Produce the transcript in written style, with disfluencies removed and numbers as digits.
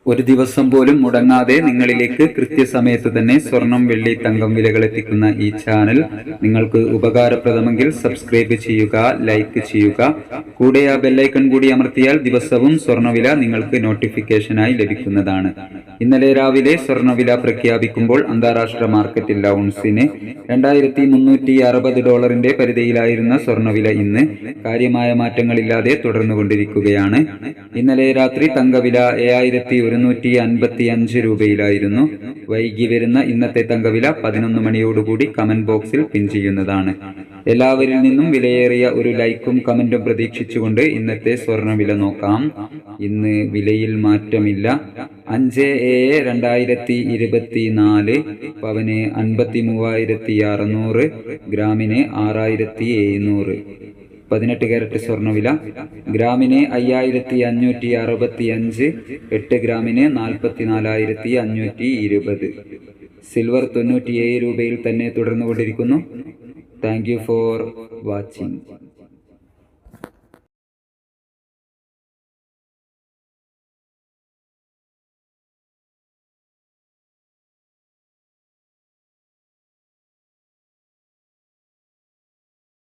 ഒരു ദിവസം പോലും മുടങ്ങാതെ നിങ്ങളിലേക്ക് കൃത്യസമയത്ത് തന്നെ സ്വർണം, വെള്ളി, തങ്കം വിലകൾ എത്തിക്കുന്ന ഈ ചാനൽ നിങ്ങൾക്ക് ഉപകാരപ്രദമെങ്കിൽ സബ്സ്ക്രൈബ് ചെയ്യുക, ലൈക്ക് ചെയ്യുക. കൂടെ ആ ബെല്ലൈക്കൺ കൂടി അമർത്തിയാൽ ദിവസവും സ്വർണ്ണവില നിങ്ങൾക്ക് നോട്ടിഫിക്കേഷനായി ലഭിക്കുന്നതാണ്. ഇന്നലെ രാവിലെ സ്വർണ്ണവില പ്രഖ്യാപിക്കുമ്പോൾ അന്താരാഷ്ട്ര മാർക്കറ്റിൽ ഔൺസിന് $2360 പരിധിയിലായിരുന്ന സ്വർണ്ണവില ഇന്ന് കാര്യമായ മാറ്റങ്ങളില്ലാതെ തുടർന്നുകൊണ്ടിരിക്കുകയാണ്. ഇന്നലെ രാത്രി തങ്കവില 7155 രൂപയിലായിരുന്നു. വൈകി വരുന്ന ഇന്നത്തെ തങ്കവില 11 മണിയോടുകൂടി കമന്റ് ബോക്സിൽ പിൻ ചെയ്യുന്നതാണ്. എല്ലാവരിൽ നിന്നും വിലയേറിയ ഒരു ലൈക്കും കമന്റും പ്രതീക്ഷിച്ചുകൊണ്ട് ഇന്നത്തെ സ്വർണ്ണവില നോക്കാം. ഇന്ന് വിലയിൽ മാറ്റമില്ല. 5/7/2024 പവന് 53,600, ഗ്രാമിന് 6,700. 18 കാരറ്റ് സ്വർണ്ണവില ഗ്രാമിന് 5,565, 8 ഗ്രാമിന് 44,520. സിൽവർ 97 രൂപയിൽ തന്നെ തുടർന്നുകൊണ്ടിരിക്കുന്നു. Thank you for watching.